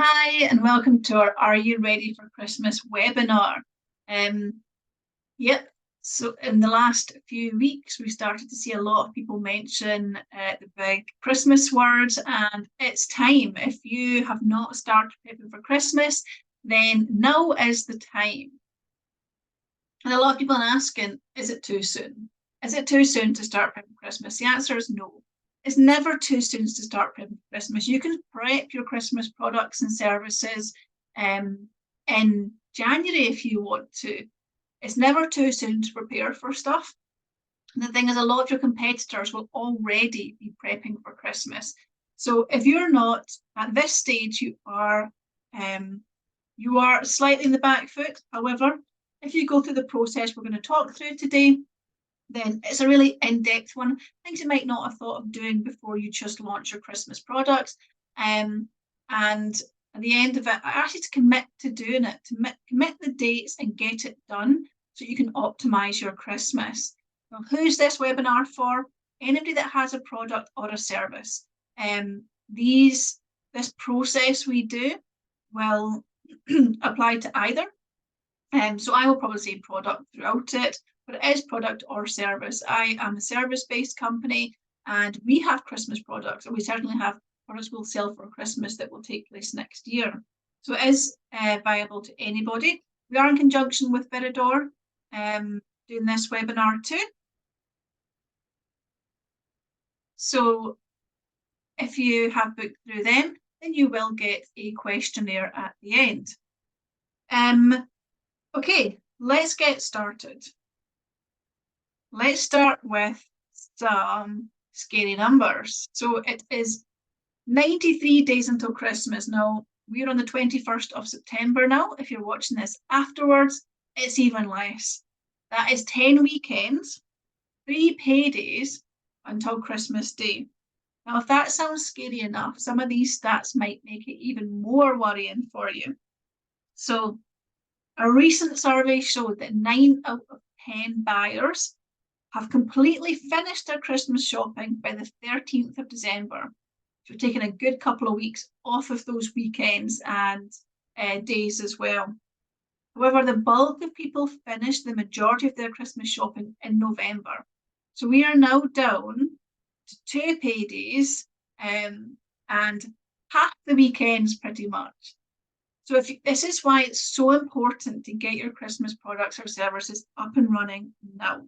Hi, and welcome to our Are You Ready for Christmas webinar. Um, yep, so in the last few weeks, we started to see a lot of people mention the big Christmas words, and it's time. If you have not started prepping for Christmas, then now is the time. And a lot of people are asking, is it too soon? Is it too soon to start prepping for Christmas? The answer is no. It's never too soon to start prepping for Christmas. You can prep your Christmas products and services um, in January if you want to. It's never too soon to prepare for stuff. And the thing is, a lot of your competitors will already be prepping for Christmas. So if you're not at this stage, you are slightly in the back foot. However, if you go through the process we're going to talk through today, then it's a really in-depth one. Things you might not have thought of doing before you just launch your Christmas products. And at the end of it, I ask you to commit to doing it, to commit the dates and get it done so you can optimize your Christmas. Now, who's this webinar for? Anybody that has a product or a service. This process we do will apply to either. So I will probably say product throughout it, but it is product or service. I am a service-based company and we have Christmas products, and we certainly have products we'll sell for Christmas that will take place next year. So it is viable to anybody. We are in conjunction with Viridor doing this webinar too. So if you have booked through them, then you will get a questionnaire at the end. Okay, let's get started. Let's start with some scary numbers. So it is 93 days until Christmas. Now, we're on the 21st of September now. If you're watching this afterwards, it's even less. That is 10 weekends, 3 paydays until Christmas Day. Now, if that sounds scary enough, some of these stats might make it even more worrying for you. So a recent survey showed that 9 out of 10 buyers have completely finished their Christmas shopping by the 13th of December. So we're taking a good couple of weeks off of those weekends and days as well. However, the bulk of people finished the majority of their Christmas shopping in November. So we are now down to 2 paydays and half the weekends pretty much. So this is why it's so important to get your Christmas products or services up and running now.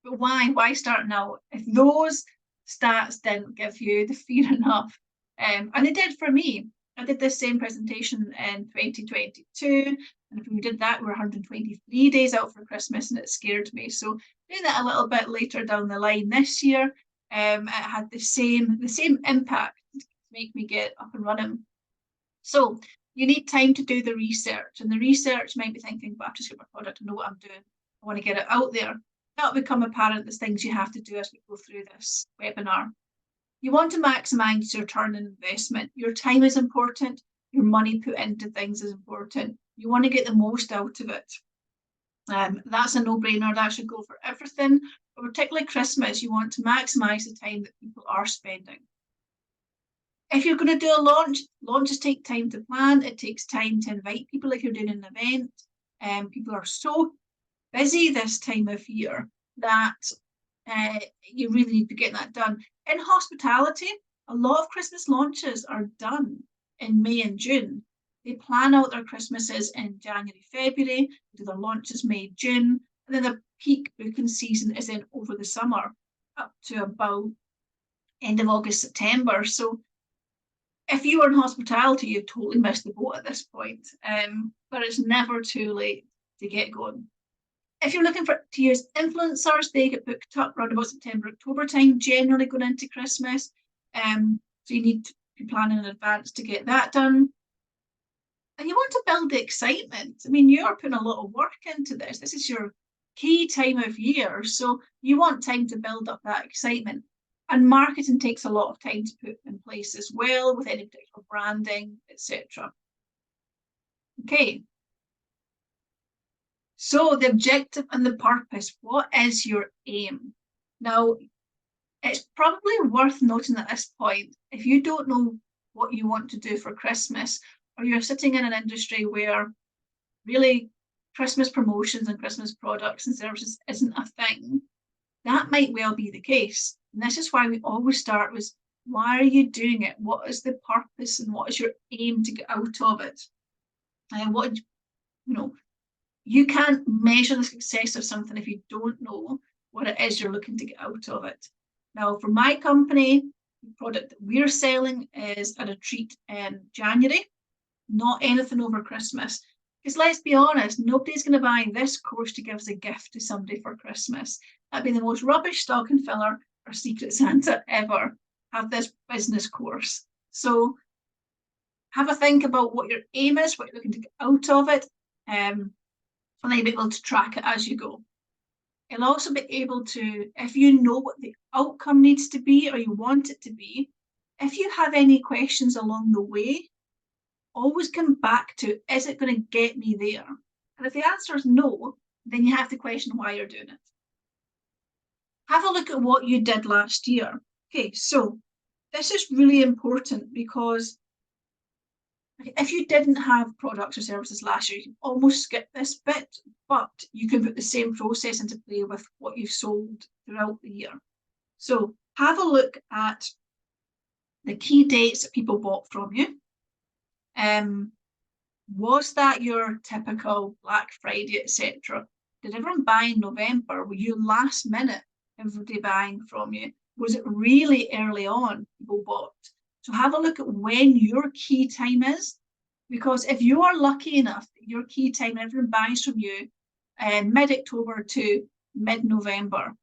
But why? Why start now? If those stats didn't give you the fear enough, and it did for me. I did this same presentation in 2022, and if we did that, we were 123 days out for Christmas, and it scared me. So doing that a little bit later down the line this year, it had the same impact to make me get up and running. So you need time to do the research, and the research might be thinking, but I've just got my product, I know what I'm doing, I want to get it out there. That'll become apparent as things you have to do as we go through this webinar. You want to maximize your return on investment. Your time is important. Your money put into things is important. You want to get the most out of it. That's a no-brainer. That should go for everything. But particularly Christmas, you want to maximize the time that people are spending. If you're going to do a launch, launches take time to plan. It takes time to invite people if you're doing an event. People are so busy this time of year that you really need to get that done. In hospitality, a lot of Christmas launches are done in May and June. They plan out their Christmases in January, February, do their launches May, June, and then the peak booking season is in over the summer up to about end of August, September. So if you are in hospitality, you've totally missed the boat at this point, but it's never too late to get going. If you're looking to use influencers, they get booked up around about September, October time, generally going into Christmas. So you need to be planning in advance to get that done. And you want to build the excitement. I mean, you're putting a lot of work into this. This is your key time of year. So you want time to build up that excitement. And marketing takes a lot of time to put in place as well, with any particular branding, etc. Okay. So the objective and the purpose, what is your aim? Now, It's probably worth noting at this point, if you don't know what you want to do for Christmas, or you're sitting in an industry where really Christmas promotions and Christmas products and services isn't a thing, that might well be the case. And this is why we always start with, why are you doing it? What is the purpose and what is your aim to get out of it? And what, you can't measure the success of something if you don't know what it is you're looking to get out of it. Now, for my company, the product that we're selling is a retreat in January, not anything over Christmas. Because let's be honest, nobody's going to buy this course to give as a gift to somebody for Christmas. That'd be the most rubbish stocking filler or Secret Santa ever. Have this business course. So have a think about what your aim is, what you're looking to get out of it, and then you'll be able to track it as you go. You'll also be able to, if you know what the outcome needs to be or you want it to be, if you have any questions along the way, always come back to, is it going to get me there? And if the answer is no, then you have to question why you're doing it. Have a look at what you did last year. Okay, so this is really important because if you didn't have products or services last year, you can almost skip this bit, but you can put the same process into play with what you've sold throughout the year. So have a look at the key dates that people bought from you. Was that your typical Black Friday, etc.? Did everyone buy in November? Were you last minute, everybody buying from you? Was it really early on people bought? So have a look at when your key time is, because if you are lucky enough that your key time, everyone buys from you mid-October to mid-November,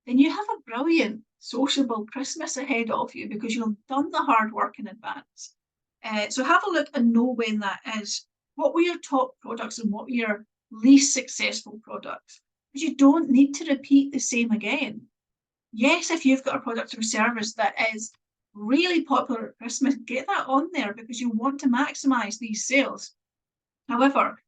then you have a brilliant sociable Christmas ahead of you because you'll have done the hard work in advance. So have a look and know when that is. What were your top products and what were your least successful products? Because you don't need to repeat the same again. Yes, if you've got a product or service that is really popular at Christmas, get that on there because you want to maximize these sales. However,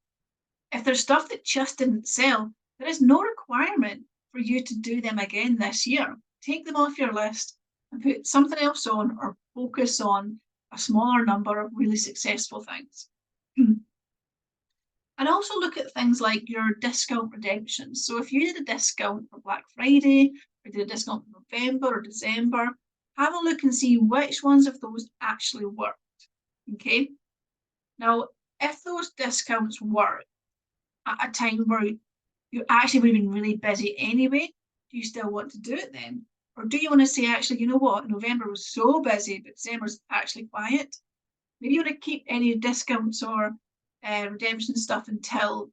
if there's stuff that just didn't sell, there is no requirement for you to do them again this year. Take them off your list and put something else on or focus on a smaller number of really successful things. And also look at things like your discount redemptions. So if you did a discount for Black Friday, or did a discount for November or December, have a look and see which ones of those actually worked. Okay. Now, if those discounts work at a time where you actually would have been really busy anyway, do you still want to do it then? Or do you want to say, actually, you know what, November was so busy, but December's actually quiet? Maybe you want to keep any discounts or redemption stuff until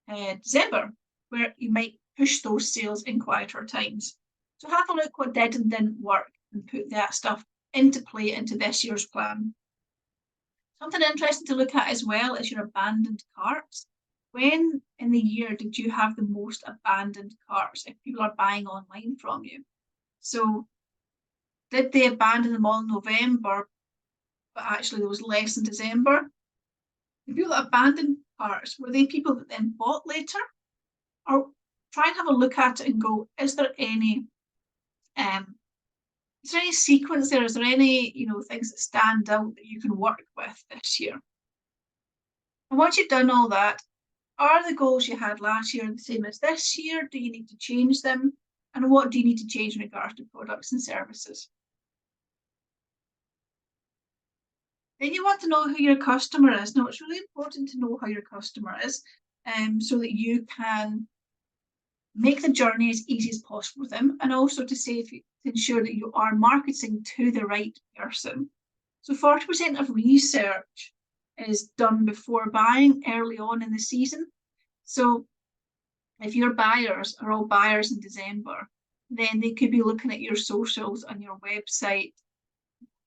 December, where you might push those sales in quieter times. So have a look what did and didn't work and put that stuff into play into this year's plan. Something interesting to look at as well is your abandoned carts. When in the year did you have the most abandoned carts if people are buying online from you? So did they abandon them all in November, but actually there was less in December? The people that abandoned carts, were they people that then bought later? Or try and have a look at it and go, is there any sequence there? Is there any, things that stand out that you can work with this year? And once you've done all that, are the goals you had last year the same as this year? Do you need to change them? And what do you need to change in regards to products and services? Then you want to know who your customer is. Now, it's really important to know how your customer is so that you can make the journey as easy as possible for them, and also to ensure that you are marketing to the right person. So 40% of research is done before buying, early on in the season. So if your buyers are all buyers in December, then they could be looking at your socials and your website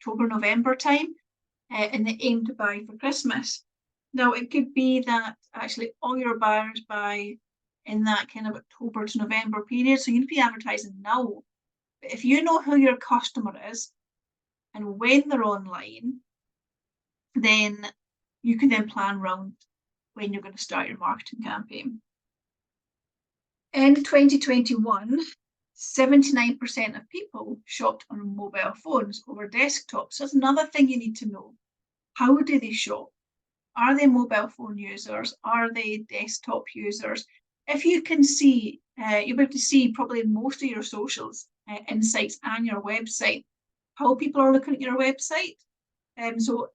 October, November time, and they aim to buy for Christmas. Now, it could be that actually all your buyers buy in that kind of October to November period, so you'd be advertising now. But if you know who your customer is and when they're online, then you can then plan around when you're going to start your marketing campaign. In 2021, 79% of people shopped on mobile phones over desktops. So that's another thing you need to know. How do they shop? Are they mobile phone users? Are they desktop users? If you can see, you'll be able to see probably most of your socials, insights and your website, how people are looking at your website. So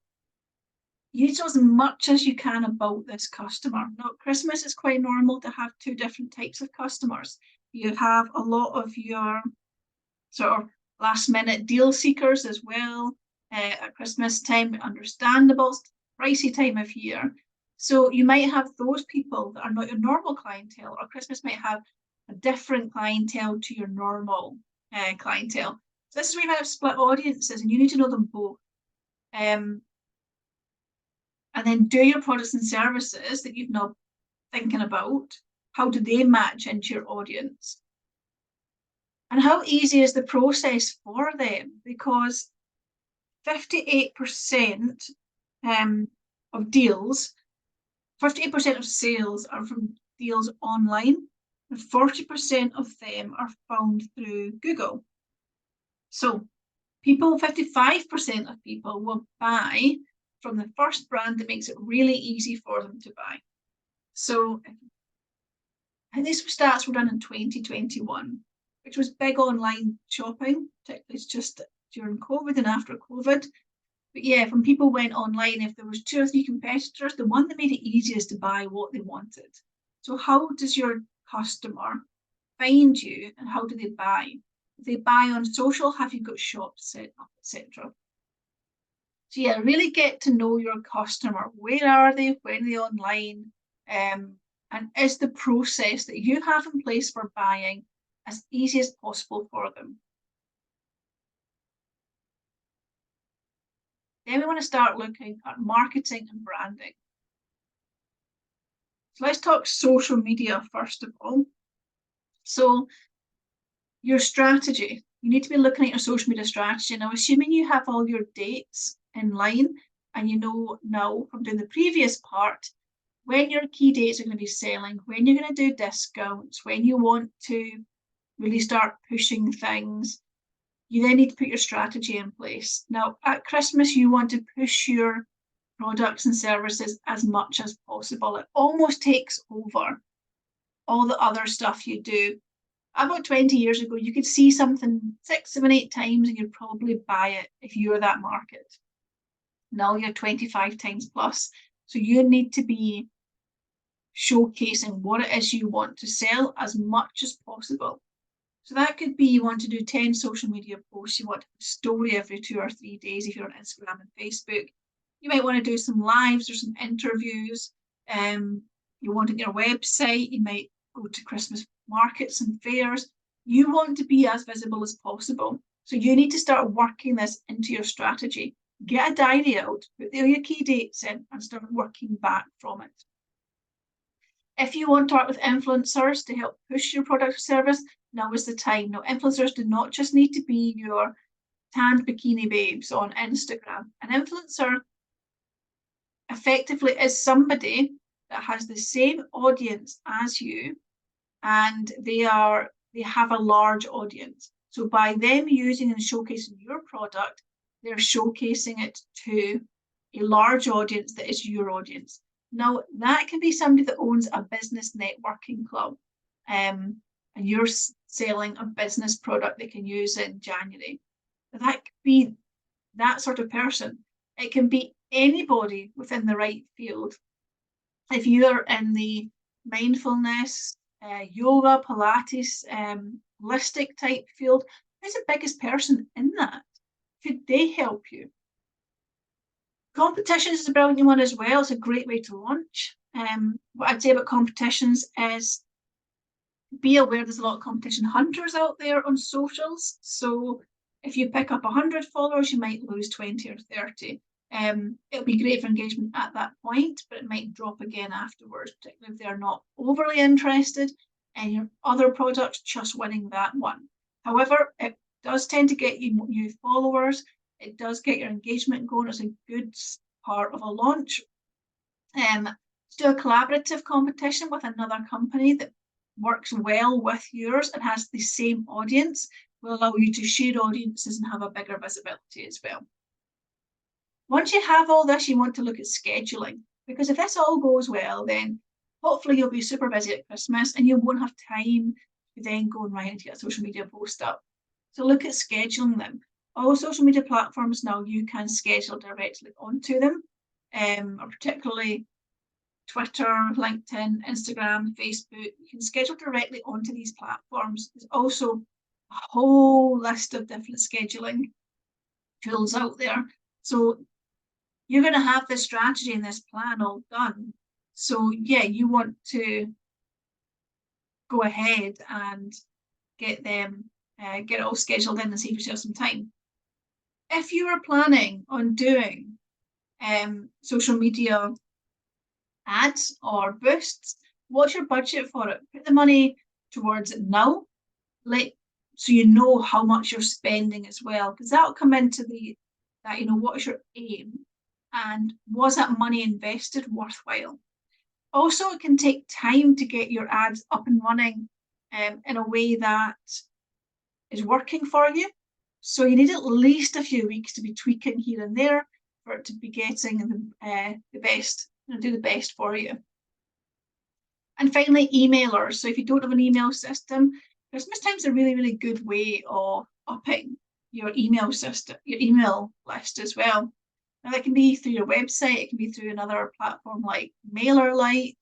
you know as much as you can about this customer. Now, at Christmas, it's quite normal to have two different types of customers. You have a lot of your sort of last minute deal seekers as well. At Christmas time, understandable, pricey time of year. So you might have those people that are not your normal clientele, or Christmas might have a different clientele to your normal clientele. So this is where you might have split audiences, and you need to know them both. And then do your products and services that you've not thinking about. How do they match into your audience? And how easy is the process for them? Because 58% of deals, 58% of sales are from deals online, and 40% of them are found through Google. So 55% of people will buy from the first brand that makes it really easy for them to buy. So, and these stats were done in 2021, which was big online shopping, particularly just during COVID and after COVID. But yeah, when people went online, if there was 2 or 3 competitors, the one that made it easiest to buy what they wanted. So how does your customer find you, and how do they buy? If they buy on social, have you got shops set up, etc.? So yeah, really get to know your customer. Where are they? When are they online? And is the process that you have in place for buying as easy as possible for them? Then we want to start looking at marketing and branding. So let's talk social media first of all. So your strategy, you need to be looking at your social media strategy. Now, assuming you have all your dates in line, and you know now from doing the previous part, when your key dates are going to be selling, when you're going to do discounts, when you want to really start pushing things, you then need to put your strategy in place. Now, at Christmas, you want to push your products and services as much as possible. It almost takes over all the other stuff you do. About 20 years ago, you could see something 6, 7, 8 times and you'd probably buy it if you were that market. Now you're 25 times plus. So you need to be showcasing what it is you want to sell as much as possible. So that could be you want to do 10 social media posts, you want a story every 2 or 3 days if you're on Instagram and Facebook. You might want to do some lives or some interviews. You want it on your website, you might go to Christmas markets and fairs. You want to be as visible as possible. So you need to start working this into your strategy. Get a diary out, put your key dates in, and start working back from it. If you want to work with influencers to help push your product or service, now is the time. Now, influencers do not just need to be your tanned bikini babes on Instagram. An influencer effectively is somebody that has the same audience as you, and they have a large audience. So by them using and showcasing your product, they're showcasing it to a large audience that is your audience. Now, that can be somebody that owns a business networking club, and you're selling a business product they can use in January. That could be that sort of person. It can be anybody within the right field. If you're in the mindfulness, yoga, Pilates, holistic type field, who's the biggest person in that? Could they help you? Competitions is a brilliant one as well. It's a great way to launch. What I'd say about competitions is be aware there's a lot of competition hunters out there on socials. So if you pick up 100 followers, you might lose 20 or 30. It'll be great for engagement at that point, but it might drop again afterwards, particularly if they're not overly interested in your other products, just winning that one. However, it does tend to get you new followers. It does get your engagement going. It's a good part of a launch. Do a collaborative competition with another company that works well with yours and has the same audience will allow you to share audiences and have a bigger visibility as well. Once you have all this, you want to look at scheduling, because if this all goes well, then hopefully you'll be super busy at Christmas and you won't have time to then go and write and get a social media post up. So look at scheduling them. All social media platforms now, you can schedule directly onto them, or particularly Twitter, LinkedIn, Instagram, Facebook. You can schedule directly onto these platforms. There's also a whole list of different scheduling tools out there. So you're going to have this strategy and this plan all done. So yeah, you want to go ahead and get them, get it all scheduled in and save yourself some time. If you are planning on doing social media ads or boosts, what's your budget for it? Put the money towards it now, so you know how much you're spending as well, because that'll come into that, you know, what is your aim and was that money invested worthwhile? Also, it can take time to get your ads up and running in a way that is working for you. So you need at least a few weeks to be tweaking here and there for it to be getting the best, do the best for you. And finally, emailers. So if you don't have an email system, Christmas time's a really, really good way of upping your email system, your email list as well. Now that can be through your website, it can be through another platform like MailerLite.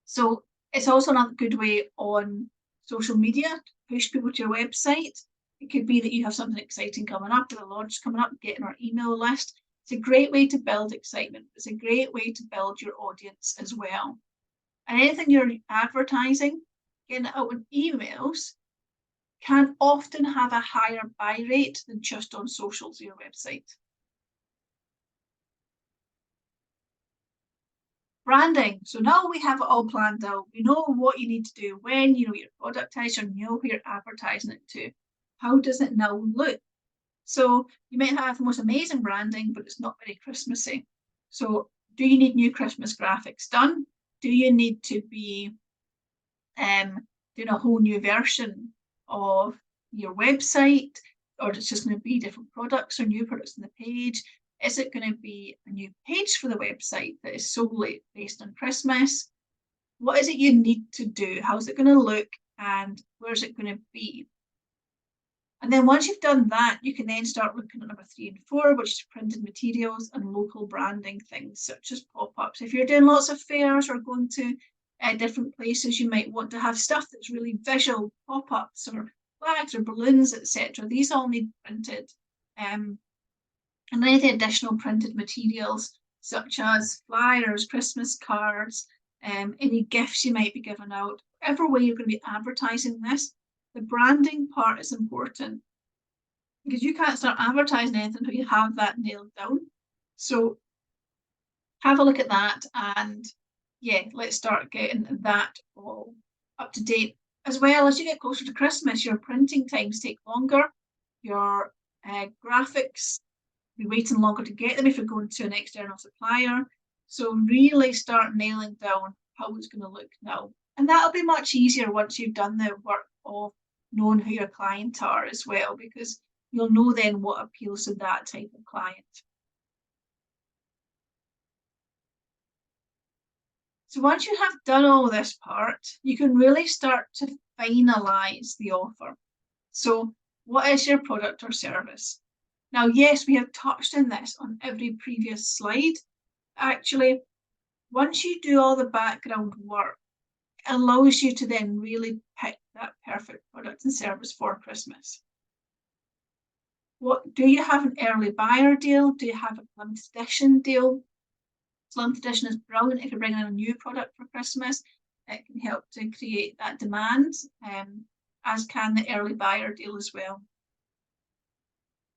So it's also another good way on social media to push people to your website. It could be that you have something exciting coming up, or a launch coming up, getting our email list. It's a great way to build excitement. It's a great way to build your audience as well. And anything you're advertising, getting it out in emails, can often have a higher buy rate than just on socials or your website. Branding. So now we have it all planned out. You know what you need to do when, you know your product is, you know who you're advertising it to. How does it now look? So you might have the most amazing branding, but it's not very Christmassy. So do you need new Christmas graphics done? Do you need to be doing a whole new version of your website, or it's just going to be different products or new products on the page? Is it going to be a new page for the website that is solely based on Christmas? What is it you need to do? How's it going to look? And where's it going to be? And then once you've done that, you can then start looking at number 3 and 4, which is printed materials and local branding things such as pop-ups. If you're doing lots of fairs or going to different places, you might want to have stuff that's really visual, pop-ups or flags or balloons, etc. These all need printed. And any of the additional printed materials such as flyers, Christmas cards, any gifts you might be giving out, whatever way you're going to be advertising this, the branding part is important, because you can't start advertising anything until you have that nailed down. So have a look at that, and yeah, let's start getting that all up to date. As well, as you get closer to Christmas, your printing times take longer, your graphics, be waiting longer to get them if you're going to an external supplier. So really start nailing down how it's going to look now. And that'll be much easier once you've done the work of knowing who your clients are as well, because you'll know then what appeals to that type of client. So once you have done all this part, you can really start to finalize the offer. So what is your product or service? Now, yes, we have touched on this on every previous slide. Actually, once you do all the background work, it allows you to then really pick that perfect product and service for Christmas. What do you have, an early buyer deal? Do you have a limited edition deal? Limited edition is brilliant if you're bringing in a new product for Christmas. It can help to create that demand, as can the early buyer deal as well.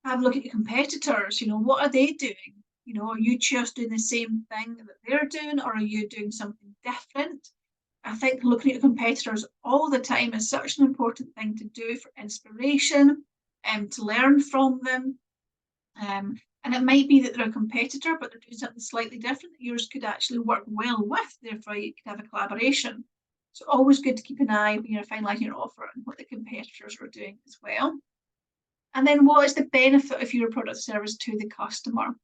Have a look at your competitors. You know, what are they doing? You know, are you just doing the same thing that they're doing, or are you doing something different? I think looking at your competitors all the time is such an important thing to do for inspiration and to learn from them. And it might be that they're a competitor, but they're doing something slightly different that yours could actually work well with. Therefore, you could have a collaboration. So always good to keep an eye when you're finalising your offer and what the competitors are doing as well. And then what is the benefit of your product or service to the customer?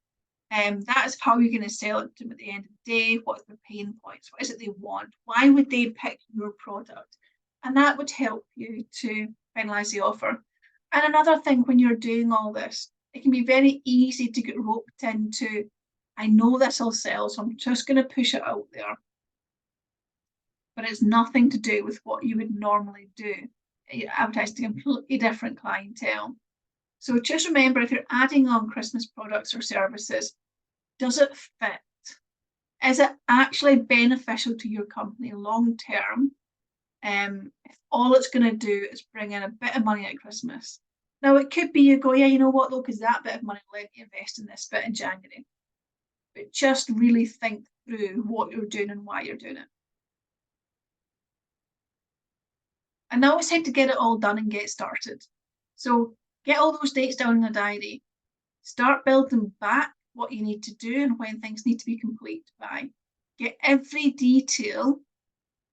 That is how you're going to sell it to them at the end of the day. What's their pain points? What is it they want? Why would they pick your product? And that would help you to finalise the offer. And another thing, when you're doing all this, it can be very easy to get roped into, I know this will sell, so I'm just going to push it out there. But it's nothing to do with what you would normally do. You advertise to a completely different clientele. So just remember, if you're adding on Christmas products or services, does it fit? Is it actually beneficial to your company long term? If all it's going to do is bring in a bit of money at Christmas. Now, it could be you go, yeah, you know what, though, because that bit of money will let you invest in this bit in January. But just really think through what you're doing and why you're doing it. And now it's time to get it all done and get started. So get all those dates down in a diary. Start building back what you need to do and when things need to be complete by. Get every detail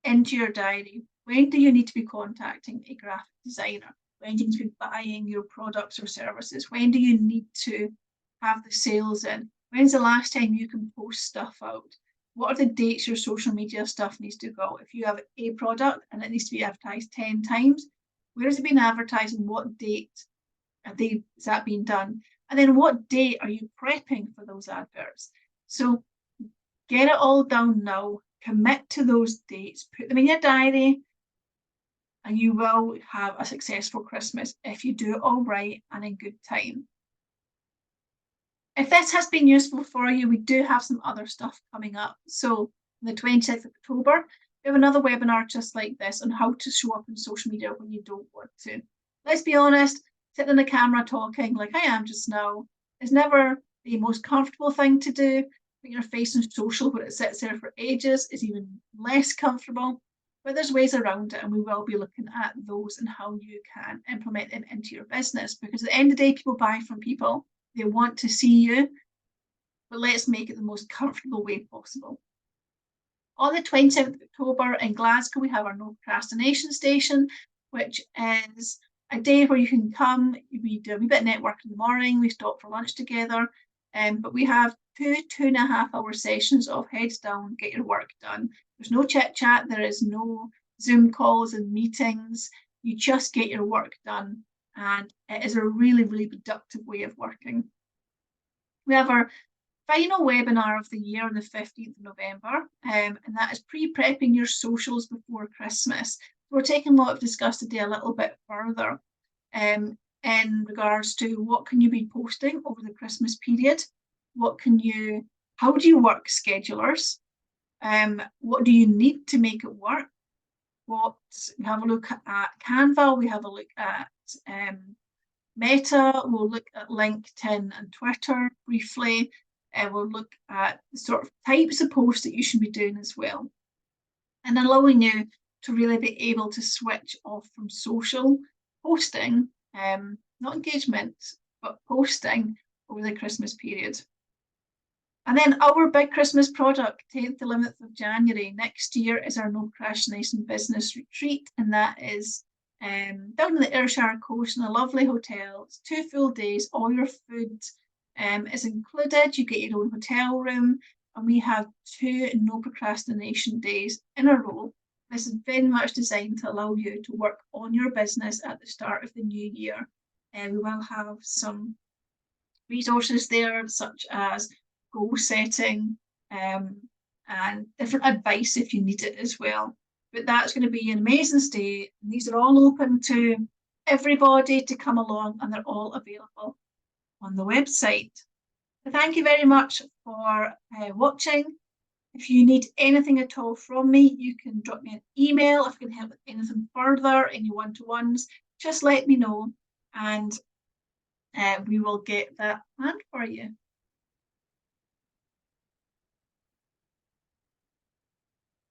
into your diary. When do you need to be contacting a graphic designer? When do you need to be buying your products or services? When do you need to have the sales in? When's the last time you can post stuff out? What are the dates your social media stuff needs to go? If you have a product and it needs to be advertised 10 times, where is it being advertised and what date is that being done? And then what date are you prepping for those adverts? So get it all down now, commit to those dates, put them in your diary, and you will have a successful Christmas if you do it all right and in good time. If this has been useful for you, we do have some other stuff coming up. So on the 26th of October, we have another webinar just like this on how to show up on social media when you don't want to. Let's be honest, sitting in the camera talking like I am just now is never the most comfortable thing to do. When you're facing social where it sits there for ages is even less comfortable. But there's ways around it, and we will be looking at those and how you can implement them into your business. Because at the end of the day, people buy from people. They want to see you, but let's make it the most comfortable way possible. On the 27th of October in Glasgow, we have our No Procrastination Station, which is a day where you can come, we do a wee bit of network in the morning, we stop for lunch together, but we have 2.5 hour sessions of heads down, get your work done. There's no chit chat, there is no Zoom calls and meetings, you just get your work done. And it is a really, really productive way of working. We have our final webinar of the year on the 15th of November, and that is pre-prepping your socials before Christmas. We're taking what I've discussed today a little bit further in regards to what can you be posting over the Christmas period, how do you work schedulers, what do you need to make it work, we have a look at Canva, we have a look at Meta, we'll look at LinkedIn and Twitter briefly, and we'll look at the sort of types of posts that you should be doing as well, and allowing you to really be able to switch off from social posting, not engagement, but posting over the Christmas period. And then our big Christmas product, 10th to 11th of January next year, is our No Procrastination Business Retreat, and that is down in the Ayrshire coast in a lovely hotel. It's 2 full days, all your food is included, you get your own hotel room, and we have 2 no procrastination days in a row. This is very much designed to allow you to work on your business at the start of the new year. And we will have some resources there, such as goal setting and different advice if you need it as well. But that's going to be an amazing stay. These are all open to everybody to come along, and they're all available on the website. So thank you very much for watching. If you need anything at all from me, you can drop me an email. If I can help with anything further, any one-to-ones, just let me know, and we will get that planned for you.